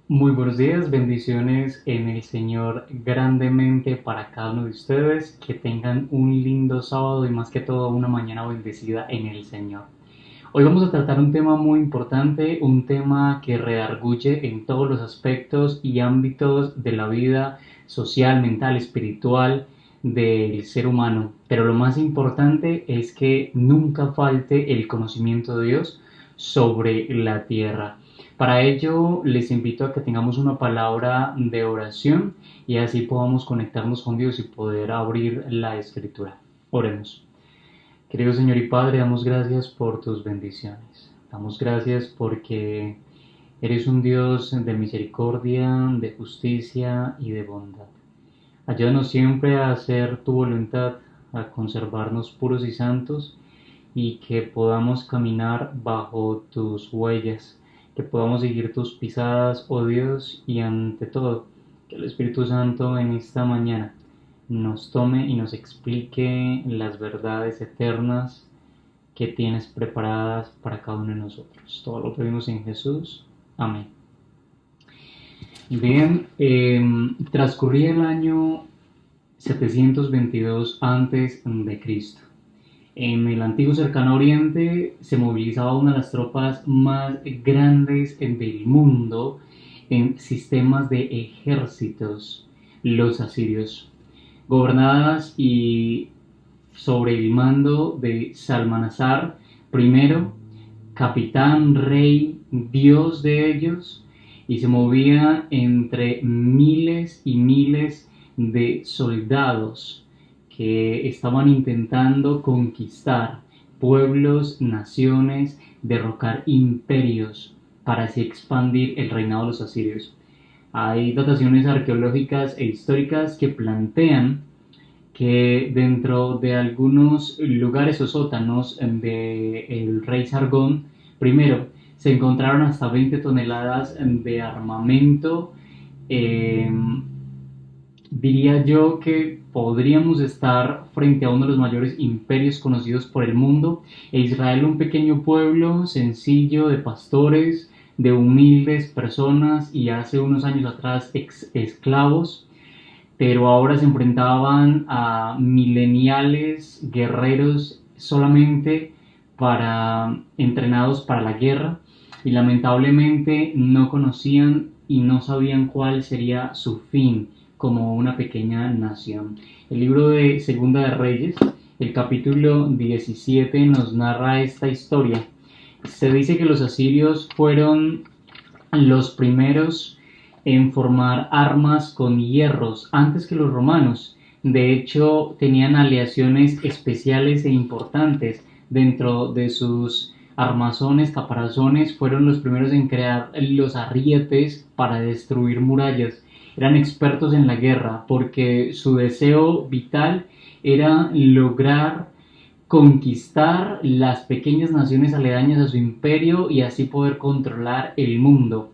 Muy buenos días, bendiciones en el Señor grandemente para cada uno de ustedes, que tengan un lindo sábado y más que todo una mañana bendecida en el Señor. Hoy vamos a tratar un tema muy importante, un tema que redarguye en todos los aspectos y ámbitos de la vida social, mental, espiritual del ser humano. Pero lo más importante es que nunca falte el conocimiento de Dios sobre la tierra. Para ello, les invito a que tengamos una palabra de oración y así podamos conectarnos con Dios y poder abrir la escritura. Oremos. Querido Señor y Padre, damos gracias por tus bendiciones. Damos gracias porque eres un Dios de misericordia, de justicia y de bondad. Ayúdanos siempre a hacer tu voluntad, a conservarnos puros y santos y que podamos caminar bajo tus huellas, que podamos seguir tus pisadas, oh Dios, y ante todo, que el Espíritu Santo en esta mañana nos tome y nos explique las verdades eternas que tienes preparadas para cada uno de nosotros. Todo lo pedimos en Jesús. Amén. Bien, transcurría el año 722 antes de Cristo. En el antiguo cercano oriente se movilizaba una de las tropas más grandes del mundo en sistemas de ejércitos, los asirios, gobernadas y sobre el mando de Salmanasar I, capitán, rey, dios de ellos, y se movía entre miles y miles de soldados que estaban intentando conquistar pueblos, naciones, derrocar imperios para así expandir el reinado de los asirios. Hay dataciones arqueológicas e históricas que plantean que dentro de algunos lugares o sótanos del rey Sargón I se encontraron hasta 20 toneladas de armamento. eh, Diría yo que podríamos estar frente a uno de los mayores imperios conocidos por el mundo, e Israel un pequeño pueblo sencillo de pastores, de humildes personas y hace unos años atrás esclavos, pero ahora se enfrentaban a mileniales guerreros solamente entrenados para la guerra, y lamentablemente no conocían y no sabían cuál sería su fin como una pequeña nación. El libro de Segunda de Reyes, el capítulo 17, nos narra esta historia. Se dice que los asirios fueron los primeros en formar armas con hierros antes que los romanos. De hecho, tenían aleaciones especiales e importantes dentro de sus armazones, caparazones. Fueron los primeros en crear los arrietes para destruir murallas. Eran expertos en la guerra porque su deseo vital era lograr conquistar las pequeñas naciones aledañas a su imperio y así poder controlar el mundo.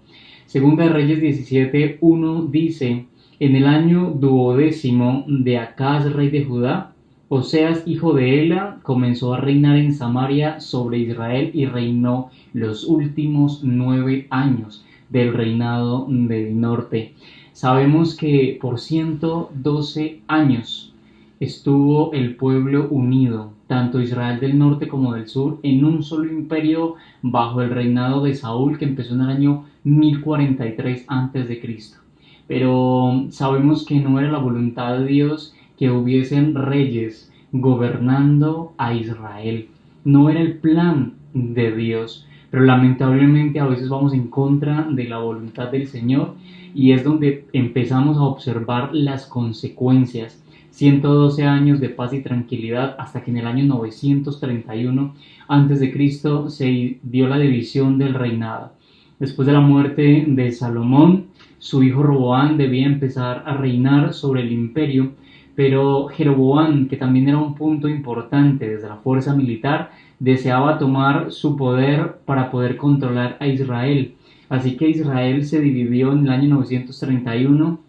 Segunda de Reyes 17:1 dice: en el año duodécimo de Acaz, rey de Judá, Oseas, hijo de Ela, comenzó a reinar en Samaria sobre Israel y reinó los últimos 9 años del reinado del norte. Sabemos que por 112 años estuvo el pueblo unido, tanto Israel del norte como del sur, en un solo imperio bajo el reinado de Saúl, que empezó en el año 1043 a.C. Pero sabemos que no era la voluntad de Dios que hubiesen reyes gobernando a Israel. No era el plan de Dios, pero lamentablemente a veces vamos en contra de la voluntad del Señor y es donde empezamos a observar las consecuencias. 112 años de paz y tranquilidad hasta que en el año 931 a.C. se dio la división del reinado. Después de la muerte de Salomón, su hijo Roboán debía empezar a reinar sobre el imperio, pero Jeroboam, que también era un punto importante desde la fuerza militar, deseaba tomar su poder para poder controlar a Israel. Así que Israel se dividió en el año 931,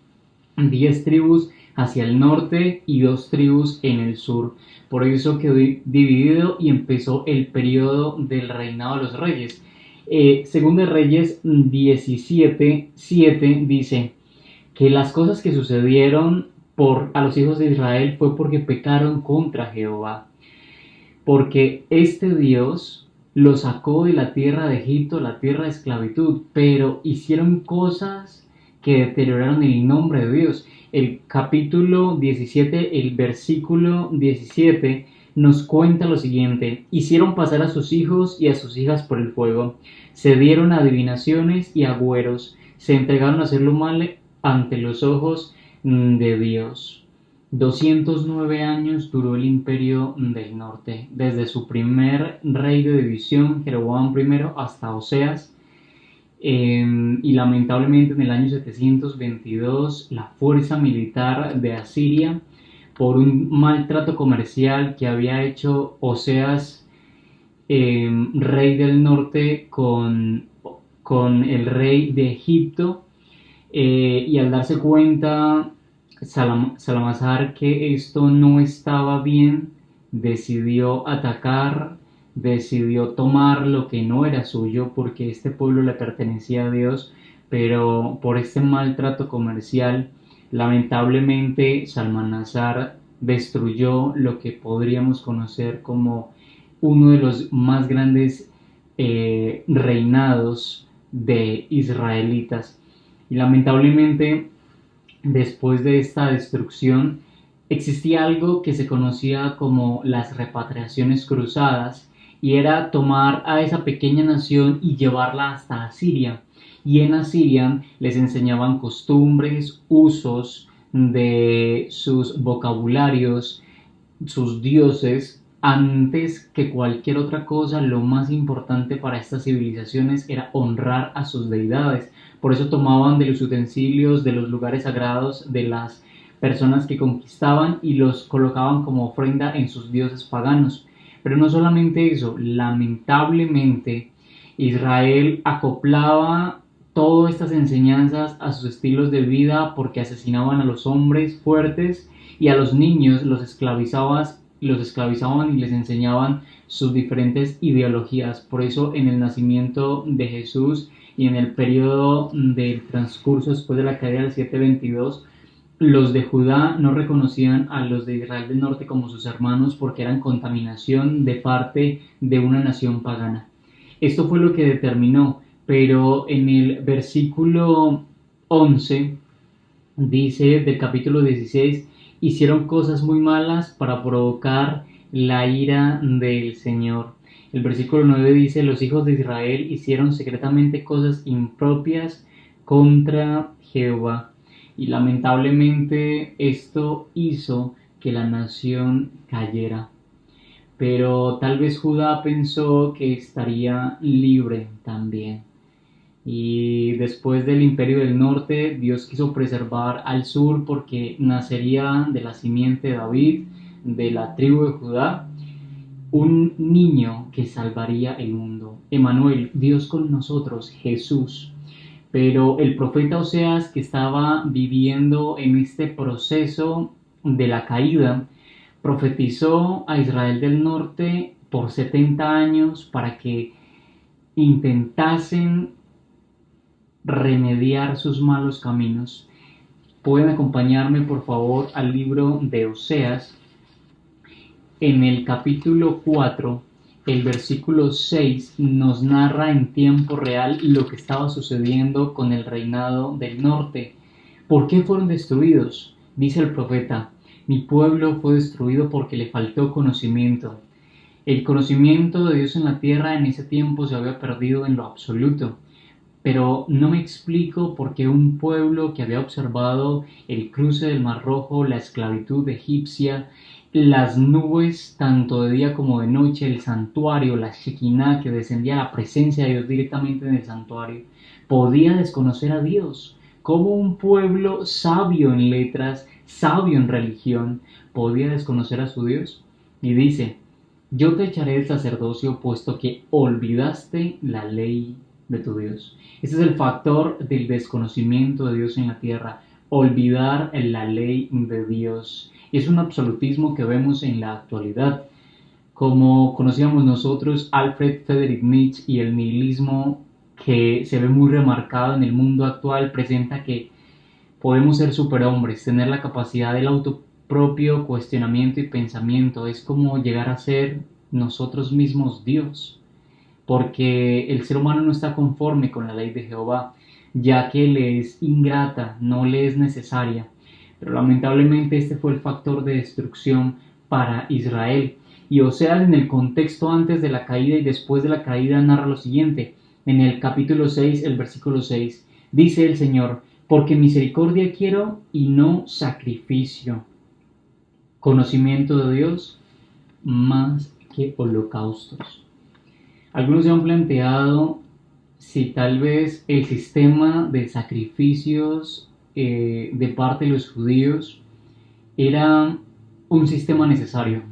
10 tribus hacia el norte y 2 tribus en el sur. Por eso quedó dividido y empezó el periodo del reinado de los reyes. Según de Reyes 17:7 dice que las cosas que sucedieron a los hijos de Israel fue porque pecaron contra Jehová, porque este Dios los sacó de la tierra de Egipto, la tierra de esclavitud, pero hicieron cosas que deterioraron el nombre de Dios. El capítulo 17, el versículo 17, nos cuenta lo siguiente: hicieron pasar a sus hijos y a sus hijas por el fuego, se dieron a adivinaciones y agüeros, se entregaron a hacer lo mal ante los ojos de Dios. 209 años duró el imperio del norte, desde su primer rey de división, Jeroboam I, hasta Oseas. Y lamentablemente en el año 722 la fuerza militar de Asiria, por un maltrato comercial que había hecho Oseas, rey del norte, con el rey de Egipto, y al darse cuenta Salamazar que esto no estaba bien, decidió atacar, decidió tomar lo que no era suyo, porque este pueblo le pertenecía a Dios, pero por este maltrato comercial, lamentablemente Salmanasar destruyó lo que podríamos conocer como uno de los más grandes reinados de israelitas. Y lamentablemente, después de esta destrucción, existía algo que se conocía como las repatriaciones cruzadas, y era tomar a esa pequeña nación y llevarla hasta Asiria. Y en Asiria les enseñaban costumbres, usos de sus vocabularios, sus dioses. Antes que cualquier otra cosa, lo más importante para estas civilizaciones era honrar a sus deidades. Por eso tomaban de los utensilios, de los lugares sagrados de las personas que conquistaban, y los colocaban como ofrenda en sus dioses paganos. Pero no solamente eso, lamentablemente Israel acoplaba todas estas enseñanzas a sus estilos de vida, porque asesinaban a los hombres fuertes y a los niños los esclavizaban y les enseñaban sus diferentes ideologías. Por eso en el nacimiento de Jesús y en el periodo del transcurso después de la caída del 722, los de Judá no reconocían a los de Israel del norte como sus hermanos, porque eran contaminación de parte de una nación pagana. Esto fue lo que determinó, pero en el versículo 11 dice del capítulo 16: hicieron cosas muy malas para provocar la ira del Señor. El versículo 9 dice: los hijos de Israel hicieron secretamente cosas impropias contra Jehová. Y lamentablemente esto hizo que la nación cayera. Pero tal vez Judá pensó que estaría libre también. Y después del imperio del norte, Dios quiso preservar al sur, porque nacería de la simiente de David, de la tribu de Judá, un niño que salvaría el mundo. Emmanuel, Dios con nosotros, Jesús. Pero el profeta Oseas, que estaba viviendo en este proceso de la caída, profetizó a Israel del norte por 70 años para que intentasen remediar sus malos caminos. Pueden acompañarme por favor al libro de Oseas. En el capítulo 4, el versículo 6 nos narra en tiempo real lo que estaba sucediendo con el reinado del norte. ¿Por qué fueron destruidos? Dice el profeta: mi pueblo fue destruido porque le faltó conocimiento. El conocimiento de Dios en la tierra en ese tiempo se había perdido en lo absoluto. Pero no me explico por qué un pueblo que había observado el cruce del Mar Rojo, la esclavitud egipcia, las nubes tanto de día como de noche, el santuario, la Shekinah, que descendía la presencia de Dios directamente en el santuario, podía desconocer a Dios. ¿Cómo un pueblo sabio en letras, sabio en religión, podía desconocer a su Dios? Y dice: yo te echaré del sacerdocio, puesto que olvidaste la ley de tu Dios. Este es el factor del desconocimiento de Dios en la tierra: olvidar la ley de Dios. Y es un absolutismo que vemos en la actualidad. Como conocíamos nosotros, Alfred Friedrich Nietzsche y el nihilismo que se ve muy remarcado en el mundo actual presenta que podemos ser superhombres, tener la capacidad del autopropio cuestionamiento y pensamiento. Es como llegar a ser nosotros mismos Dios, porque el ser humano no está conforme con la ley de Jehová, ya que le es ingrata, no le es necesaria. Pero lamentablemente este fue el factor de destrucción para Israel. Y Oseas, en el contexto antes de la caída y después de la caída, narra lo siguiente. En el capítulo 6, el versículo 6, dice el Señor: porque misericordia quiero y no sacrificio, conocimiento de Dios más que holocaustos. Algunos se han planteado si tal vez el sistema de sacrificios de parte de los judíos era un sistema necesario.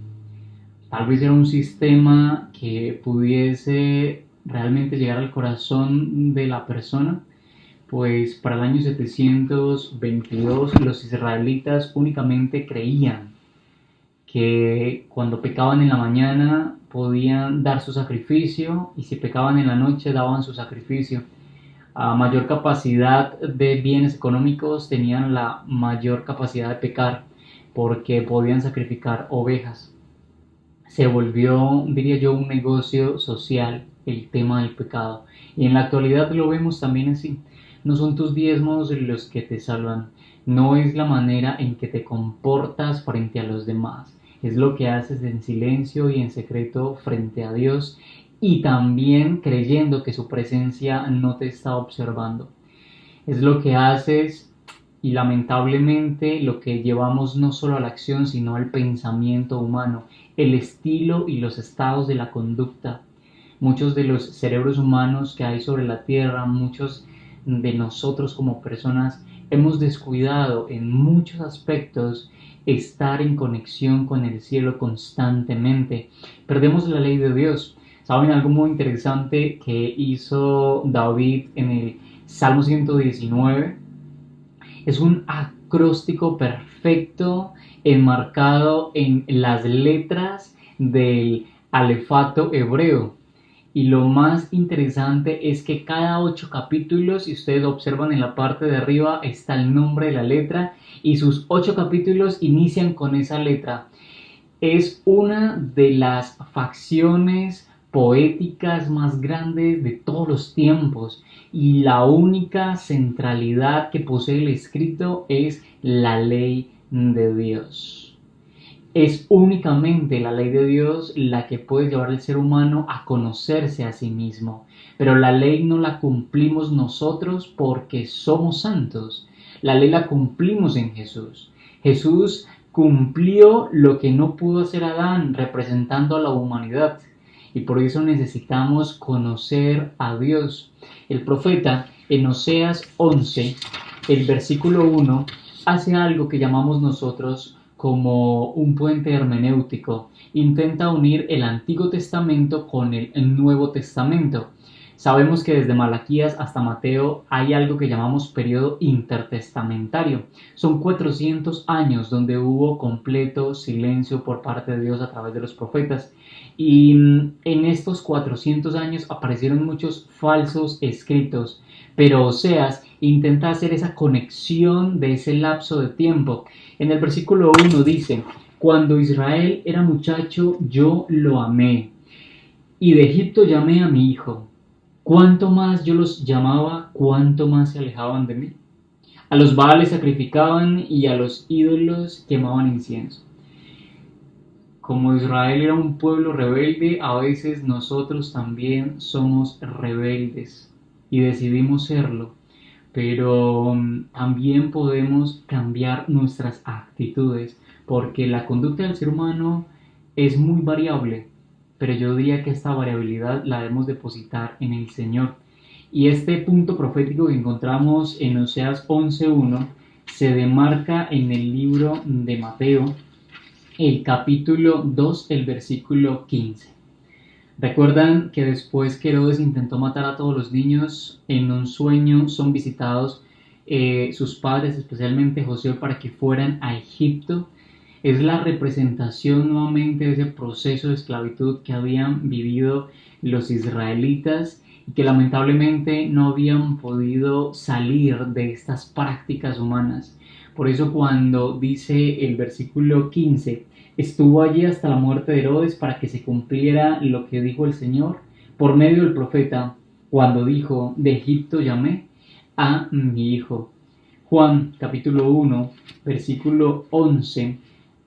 Tal vez era un sistema que pudiese realmente llegar al corazón de la persona, pues para el año 722 los israelitas únicamente creían que cuando pecaban en la mañana podían dar su sacrificio y si pecaban en la noche daban su sacrificio. A mayor capacidad de bienes económicos tenían la mayor capacidad de pecar porque podían sacrificar ovejas. Se volvió, diría yo, un negocio social el tema del pecado. Y en la actualidad lo vemos también así. No son tus diezmos los que te salvan, no es la manera en que te comportas frente a los demás, es lo que haces en silencio y en secreto frente a Dios y también creyendo que su presencia no te está observando. Es lo que haces y lamentablemente lo que llevamos no solo a la acción sino al pensamiento humano, el estilo y los estados de la conducta. Muchos de los cerebros humanos que hay sobre la tierra, muchos de nosotros como personas hemos descuidado en muchos aspectos estar en conexión con el cielo constantemente. Perdemos la ley de Dios. ¿Saben algo muy interesante que hizo David en el Salmo 119? Es un acróstico perfecto enmarcado en las letras del alefato hebreo. Y lo más interesante es que cada 8 capítulos, si ustedes observan en la parte de arriba, está el nombre de la letra y sus 8 capítulos inician con esa letra. Es una de las facciones poéticas más grandes de todos los tiempos y la única centralidad que posee el escrito es la ley de Dios. Es únicamente la ley de Dios la que puede llevar al ser humano a conocerse a sí mismo, pero la ley no la cumplimos nosotros porque somos santos. La ley la cumplimos en Jesús. Jesús cumplió lo que no pudo hacer Adán, representando a la humanidad, y por eso necesitamos conocer a Dios. El profeta en Oseas 11, el versículo 1, hace algo que llamamos nosotros como un puente hermenéutico. Intenta unir el Antiguo Testamento con el Nuevo Testamento. Sabemos que desde Malaquías hasta Mateo hay algo que llamamos periodo intertestamentario. Son 400 años donde hubo completo silencio por parte de Dios a través de los profetas. Y en estos 400 años aparecieron muchos falsos escritos, pero Oseas intenta hacer esa conexión de ese lapso de tiempo. En el versículo 1 dice: cuando Israel era muchacho, yo lo amé, y de Egipto llamé a mi hijo. Cuanto más yo los llamaba, cuanto más se alejaban de mí. A los Baales sacrificaban y a los ídolos quemaban incienso. Como Israel era un pueblo rebelde, a veces nosotros también somos rebeldes y decidimos serlo, pero también podemos cambiar nuestras actitudes, porque la conducta del ser humano es muy variable, pero yo diría que esta variabilidad la debemos depositar en el Señor. Y este punto profético que encontramos en Oseas 11.1 se demarca en el libro de Mateo, el capítulo 2, el versículo 15. Recuerdan que después que Herodes intentó matar a todos los niños, en un sueño son visitados sus padres, especialmente José, para que fueran a Egipto. Es la representación nuevamente de ese proceso de esclavitud que habían vivido los israelitas y que lamentablemente no habían podido salir de estas prácticas humanas. Por eso cuando dice el versículo 15, estuvo allí hasta la muerte de Herodes para que se cumpliera lo que dijo el Señor por medio del profeta, cuando dijo, de Egipto llamé a mi hijo. Juan capítulo 1, versículo 11,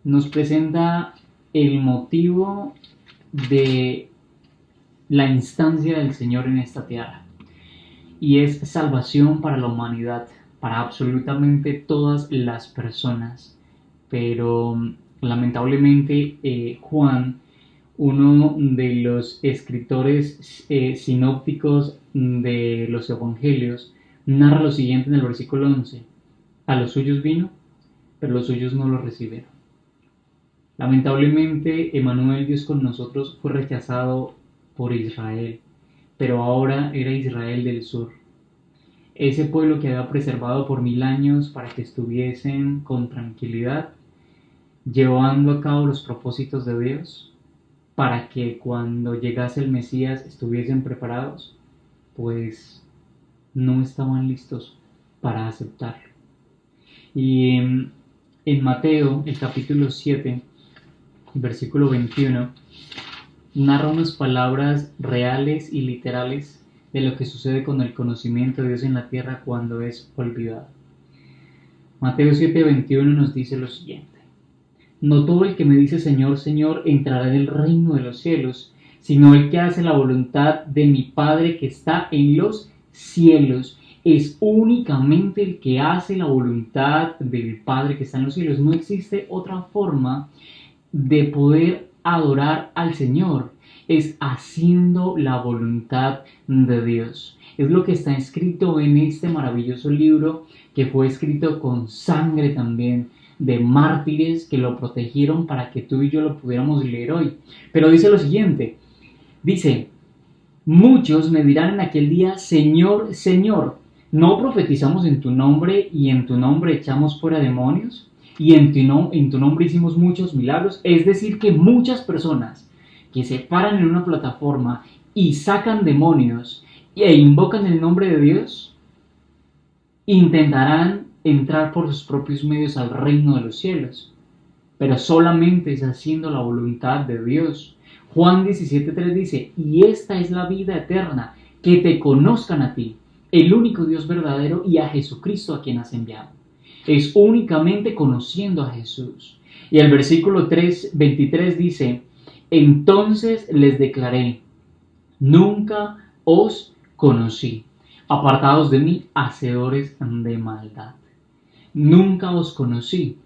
nos presenta el motivo de la instancia del Señor en esta tierra. Y es salvación para la humanidad, para absolutamente todas las personas. Pero lamentablemente Juan, uno de los escritores sinópticos de los evangelios, narra lo siguiente en el versículo 11. A los suyos vino, pero los suyos no lo recibieron. Lamentablemente, Emmanuel, Dios con nosotros, fue rechazado por Israel, pero ahora era Israel del sur. Ese pueblo que había preservado por 1000 años para que estuviesen con tranquilidad, llevando a cabo los propósitos de Dios, para que cuando llegase el Mesías estuviesen preparados, pues no estaban listos para aceptarlo. Y en Mateo, el capítulo 7, versículo 21, narra unas palabras reales y literales de lo que sucede con el conocimiento de Dios en la tierra cuando es olvidado. Mateo 7:21 nos dice lo siguiente: no todo el que me dice Señor, Señor entrará en el reino de los cielos, sino el que hace la voluntad de mi Padre que está en los cielos. Es únicamente el que hace la voluntad del Padre que está en los cielos. No existe otra forma de poder adorar al Señor. Es haciendo la voluntad de Dios. Es lo que está escrito en este maravilloso libro que fue escrito con sangre también de mártires que lo protegieron para que tú y yo lo pudiéramos leer hoy. Pero dice lo siguiente, dice, muchos me dirán en aquel día, Señor, Señor, ¿no profetizamos en tu nombre y en tu nombre echamos fuera demonios? Y en tu nombre hicimos muchos milagros. Es decir, que muchas personas que se paran en una plataforma y sacan demonios e invocan el nombre de Dios, intentarán entrar por sus propios medios al reino de los cielos, pero solamente es haciendo la voluntad de Dios. Juan 17:3 dice, y esta es la vida eterna, que te conozcan a ti, el único Dios verdadero, y a Jesucristo a quien has enviado. Es únicamente conociendo a Jesús. Y el versículo 23 dice, entonces les declaré, nunca os conocí, apartados de mí, hacedores de maldad. Nunca os conocí.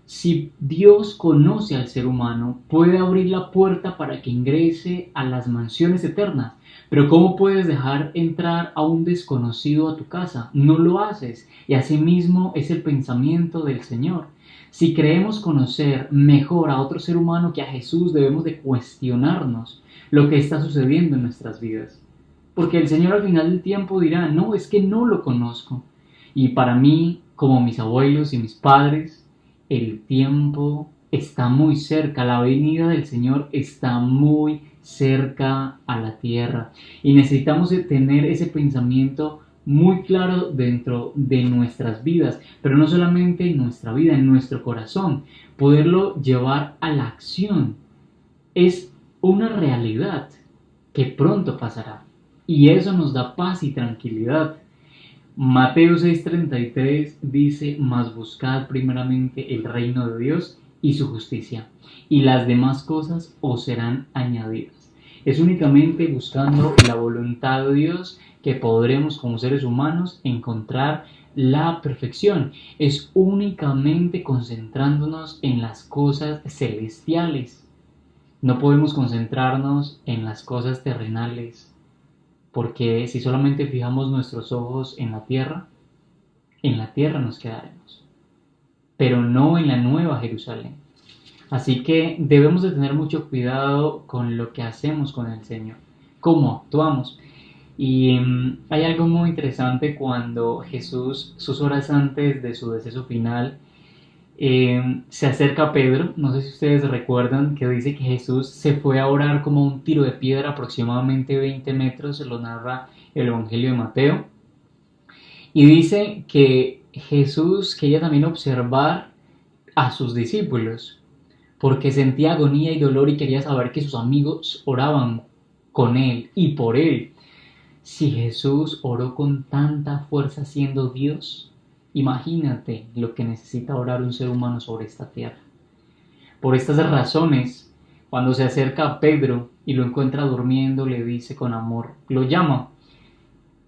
Si Dios conoce al ser humano, puede abrir la puerta para que ingrese a las mansiones eternas. Pero ¿cómo puedes dejar entrar a un desconocido a tu casa? No lo haces. Y asimismo es el pensamiento del Señor. Si creemos conocer mejor a otro ser humano que a Jesús, debemos de cuestionarnos lo que está sucediendo en nuestras vidas. Porque el Señor al final del tiempo dirá, no, es que no lo conozco. Y para mí, como mis abuelos y mis padres, el tiempo está muy cerca, la venida del Señor está muy cerca a la tierra. Y necesitamos tener ese pensamiento muy claro dentro de nuestras vidas, pero no solamente en nuestra vida, en nuestro corazón, poderlo llevar a la acción. Es una realidad que pronto pasará y eso nos da paz y tranquilidad. Mateo 6:33 dice, mas buscad primeramente el reino de Dios y su justicia, y las demás cosas os serán añadidas. Es únicamente buscando la voluntad de Dios que podremos como seres humanos encontrar la perfección. Es únicamente concentrándonos en las cosas celestiales. No podemos concentrarnos en las cosas terrenales. Porque si solamente fijamos nuestros ojos en la tierra nos quedaremos, pero no en la nueva Jerusalén. Así que debemos de tener mucho cuidado con lo que hacemos con el Señor, cómo actuamos. Y hay algo muy interesante cuando Jesús, sus horas antes de su deceso final, Se acerca a Pedro, no sé si ustedes recuerdan que dice que Jesús se fue a orar como a un tiro de piedra aproximadamente 20 metros, se lo narra el Evangelio de Mateo, y dice que Jesús quería también observar a sus discípulos, porque sentía agonía y dolor y quería saber que sus amigos oraban con él y por él. Si Jesús oró con tanta fuerza siendo Dios, imagínate lo que necesita orar un ser humano sobre esta tierra. Por estas razones, cuando se acerca a Pedro y lo encuentra durmiendo, le dice con amor, lo llama.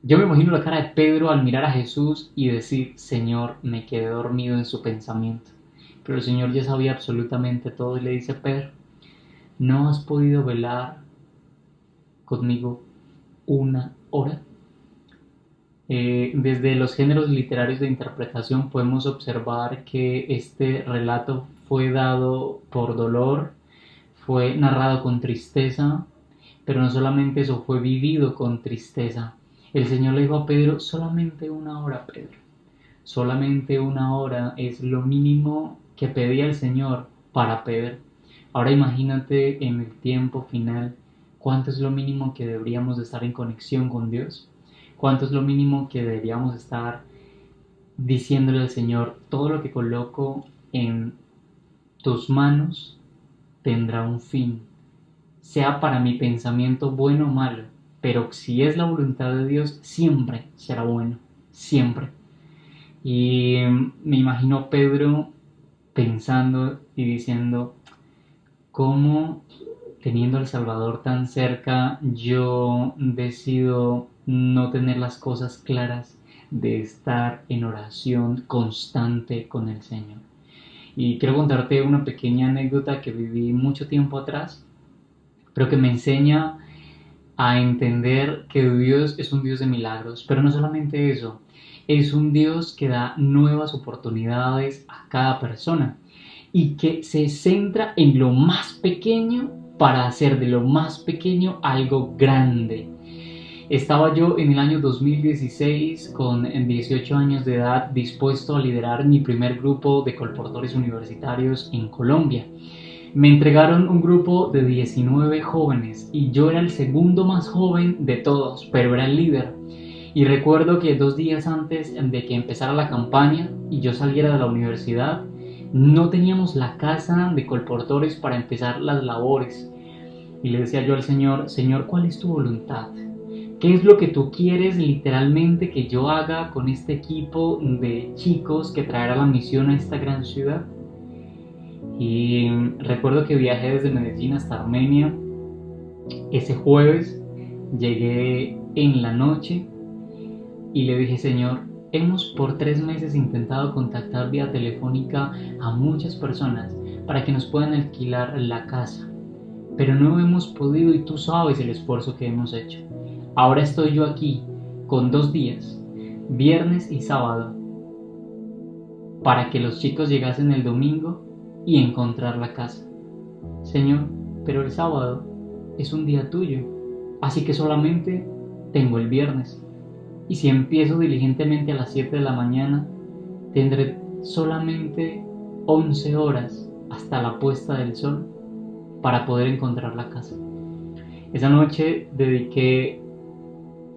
Yo me imagino la cara de Pedro al mirar a Jesús y decir, Señor, me quedé dormido en su pensamiento. Pero el Señor ya sabía absolutamente todo y le dice, Pedro, ¿no has podido velar conmigo una hora? Desde los géneros literarios de interpretación podemos observar que este relato fue dado por dolor, fue narrado con tristeza, pero no solamente eso, fue vivido con tristeza. El Señor le dijo a Pedro, solamente una hora, Pedro. Solamente una hora es lo mínimo que pedía el Señor para Pedro. Ahora imagínate en el tiempo final, ¿cuánto es lo mínimo que deberíamos de estar en conexión con Dios? ¿Cuánto es lo mínimo que deberíamos estar diciéndole al Señor, todo lo que coloco en tus manos tendrá un fin, sea para mi pensamiento bueno o malo, pero si es la voluntad de Dios, siempre será bueno, siempre. Y me imagino Pedro pensando y diciendo, ¿cómo teniendo al Salvador tan cerca yo decido no tener las cosas claras de estar en oración constante con el Señor? Y quiero contarte una pequeña anécdota que viví mucho tiempo atrás, pero que me enseña a entender que Dios es un Dios de milagros, pero no solamente eso, es un Dios que da nuevas oportunidades a cada persona y que se centra en lo más pequeño para hacer de lo más pequeño algo grande. Estaba yo en el año 2016 con 18 años de edad dispuesto a liderar mi primer grupo de colportores universitarios en Colombia. Me entregaron un grupo de 19 jóvenes y yo era el segundo más joven de todos, pero era el líder. Y recuerdo que 2 días antes de que empezara la campaña y yo saliera de la universidad, no teníamos la casa de colportores para empezar las labores. Y le decía yo al Señor, Señor, ¿cuál es tu voluntad? ¿Qué es lo que tú quieres literalmente que yo haga con este equipo de chicos que traerá la misión a esta gran ciudad? Y recuerdo que viajé desde Medellín hasta Armenia. Ese jueves llegué en la noche y le dije, Señor, hemos por 3 meses intentado contactar vía telefónica a muchas personas para que nos puedan alquilar la casa, pero no hemos podido y tú sabes el esfuerzo que hemos hecho. Ahora estoy yo aquí con 2 días, viernes y sábado, para que los chicos llegasen el domingo y encontrar la casa. Señor, pero el sábado es un día tuyo, así que solamente tengo el viernes. Y si empiezo diligentemente a las 7 de la mañana, tendré solamente 11 horas hasta la puesta del sol para poder encontrar la casa. Esa noche dediqué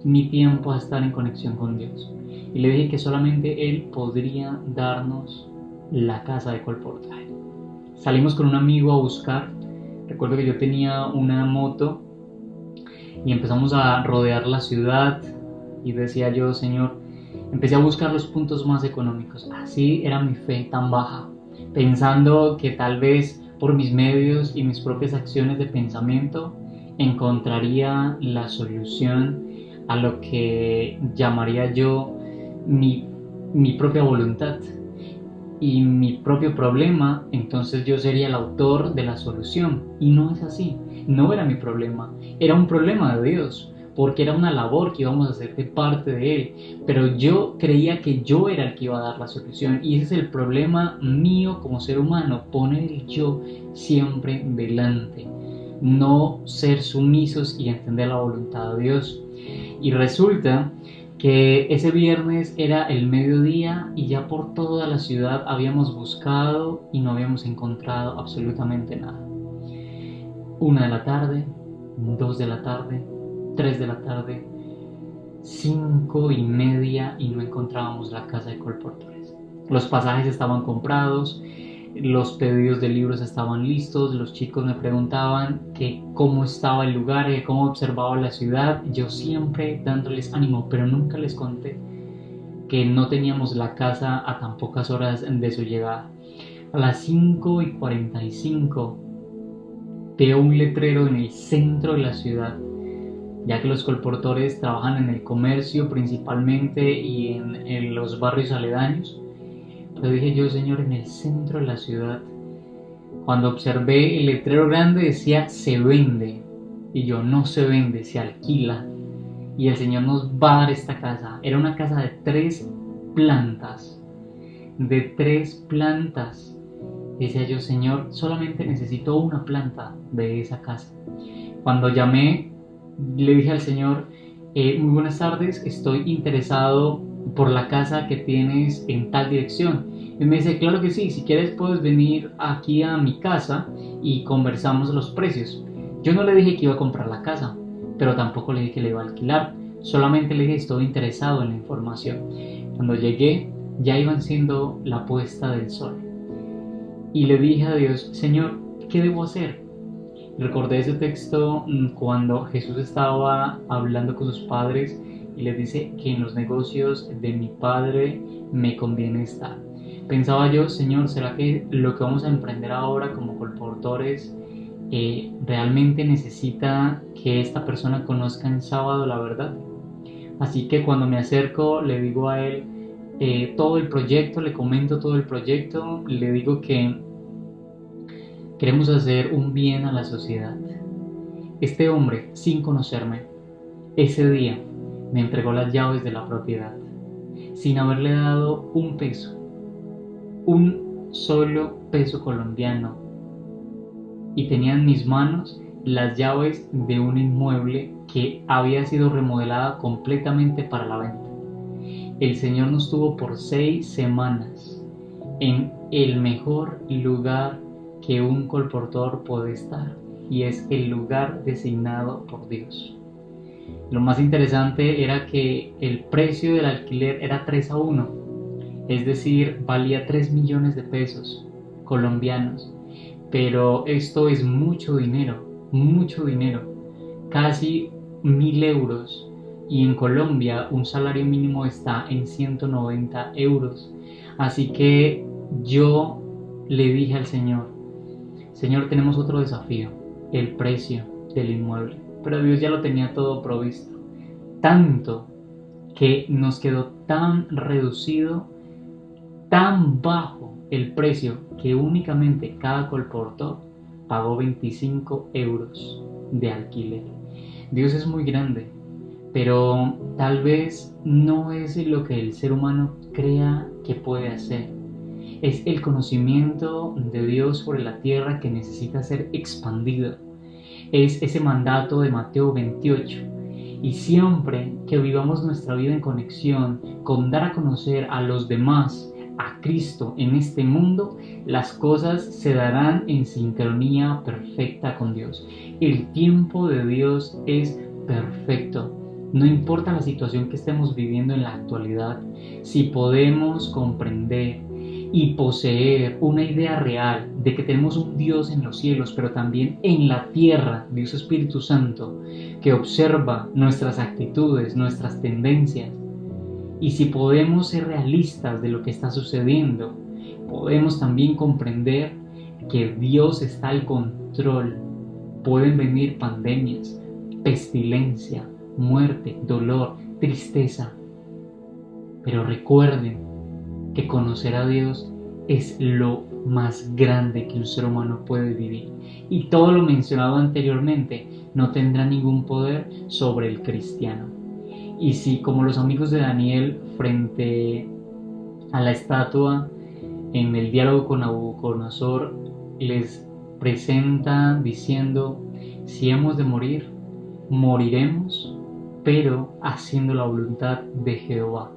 mi tiempo a estar en conexión con Dios y le dije que solamente Él podría darnos la casa de colportaje. Salimos con un amigo a buscar. Recuerdo que yo tenía una moto y empezamos a rodear la ciudad y decía yo, Señor, empecé a buscar los puntos más económicos. Así era mi fe tan baja, pensando que tal vez por mis medios y mis propias acciones de pensamiento encontraría la solución a lo que llamaría yo mi propia voluntad y mi propio problema. Entonces yo sería el autor de la solución, y no es así. No era mi problema, era un problema de Dios, porque era una labor que íbamos a hacer de parte de Él, pero yo creía que yo era el que iba a dar la solución, y ese es el problema mío como ser humano, poner el yo siempre delante, no ser sumisos y entender la voluntad de Dios. Y resulta que ese viernes era el mediodía y ya por toda la ciudad habíamos buscado y no habíamos encontrado absolutamente nada. 1 de la tarde, 2 de la tarde, 3 de la tarde, 5:30 y no encontrábamos la casa de colportores. Los pasajes estaban comprados, los pedidos de libros estaban listos, los chicos me preguntaban que cómo estaba el lugar, que cómo observaba la ciudad, yo siempre dándoles ánimo, pero nunca les conté que no teníamos la casa a tan pocas horas de su llegada. A las 5:45 veo un letrero en el centro de la ciudad, ya que los colportores trabajan en el comercio principalmente y en los barrios aledaños. Pero dije yo, Señor, en el centro de la ciudad. Cuando observé el letrero grande decía se vende, y yo, no se vende, se alquila, y el Señor nos va a dar esta casa. Era una casa de 3 plantas, Decía yo, Señor, solamente necesito una planta de esa casa. Cuando llamé, le dije al Señor, muy buenas tardes, estoy interesado por la casa que tienes en tal dirección. Y me dice, claro que sí, si quieres puedes venir aquí a mi casa y conversamos los precios. Yo no le dije que iba a comprar la casa, pero tampoco le dije que le iba a alquilar. Solamente le dije, estoy interesado en la información. Cuando llegué, ya iban siendo la puesta del sol. Y le dije a Dios, Señor, ¿qué debo hacer? Recordé ese texto cuando Jesús estaba hablando con sus padres y les dice que en los negocios de mi Padre me conviene estar. Pensaba yo, Señor, ¿será que lo que vamos a emprender ahora como colportores realmente necesita que esta persona conozca en sábado la verdad? Así que cuando me acerco le digo a él todo el proyecto, le comento todo el proyecto, le digo que queremos hacer un bien a la sociedad. Este hombre, sin conocerme, ese día me entregó las llaves de la propiedad, sin haberle dado un peso, un solo peso colombiano, y tenía en mis manos las llaves de un inmueble que había sido remodelada completamente para la venta. El Señor nos tuvo por 6 semanas en el mejor lugar que un colportor puede estar, y es el lugar designado por Dios. Lo más interesante era que el precio del alquiler era 3-1, es decir, valía 3 millones de pesos colombianos, pero esto es mucho dinero, casi 1.000 euros, y en Colombia un salario mínimo está en 190 euros. Así que yo le dije al Señor, Señor, tenemos otro desafío, el precio del inmueble, pero Dios ya lo tenía todo provisto, tanto que nos quedó tan reducido, tan bajo el precio, que únicamente cada colportor pagó 25 euros de alquiler. Dios es muy grande, pero tal vez no es lo que el ser humano crea que puede hacer. Es el conocimiento de Dios sobre la tierra que necesita ser expandido. Es ese mandato de Mateo 28. Y siempre que vivamos nuestra vida en conexión con dar a conocer a los demás a Cristo en este mundo, las cosas se darán en sincronía perfecta con Dios. El tiempo de Dios es perfecto. No importa la situación que estemos viviendo en la actualidad, si podemos comprender y poseer una idea real de que tenemos un Dios en los cielos, pero también en la tierra, Dios Espíritu Santo, que observa nuestras actitudes, nuestras tendencias, y si podemos ser realistas de lo que está sucediendo, podemos también comprender que Dios está al control. Pueden venir pandemias, pestilencia, muerte, dolor, tristeza, pero recuerden que conocer a Dios es lo más grande que un ser humano puede vivir, y todo lo mencionado anteriormente no tendrá ningún poder sobre el cristiano. Y si, como los amigos de Daniel frente a la estatua en el diálogo con Nabucodonosor les presenta diciendo, si hemos de morir, moriremos, pero haciendo la voluntad de Jehová.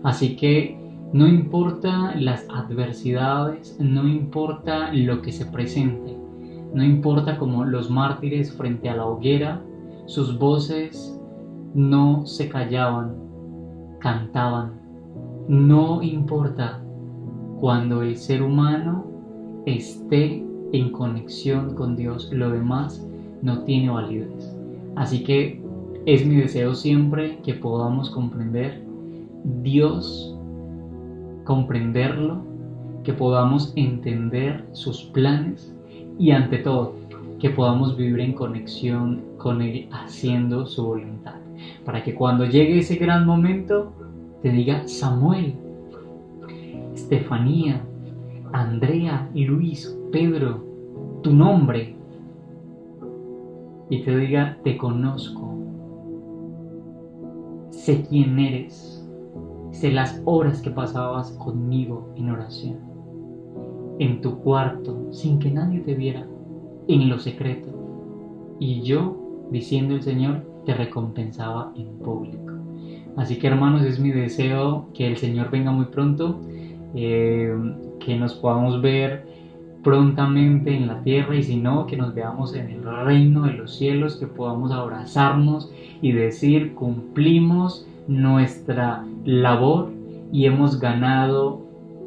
Así que no importa las adversidades, no importa lo que se presente, no importa como los mártires frente a la hoguera, sus voces no se callaban, cantaban. No importa cuando el ser humano esté en conexión con Dios, lo demás no tiene validez. Así que es mi deseo siempre que podamos comprender Dios, comprenderlo, que podamos entender sus planes y ante todo que podamos vivir en conexión con Él haciendo su voluntad, para que cuando llegue ese gran momento te diga Samuel, Estefanía, Andrea, Luis, Pedro, tu nombre, y te diga te conozco, sé quién eres, sé las horas que pasabas conmigo en oración, en tu cuarto, sin que nadie te viera, en lo secreto, y yo, diciendo el Señor, te recompensaba en público. Así que hermanos, es mi deseo que el Señor venga muy pronto, que nos podamos ver prontamente en la tierra, y si no, que nos veamos en el reino de los cielos, que podamos abrazarnos y decir cumplimos nuestra labor y hemos ganado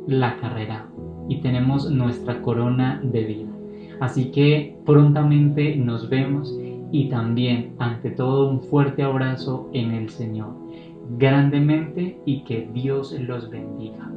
la carrera y tenemos nuestra corona de vida. Así que prontamente nos vemos, y también ante todo un fuerte abrazo en el Señor, grandemente, y que Dios los bendiga.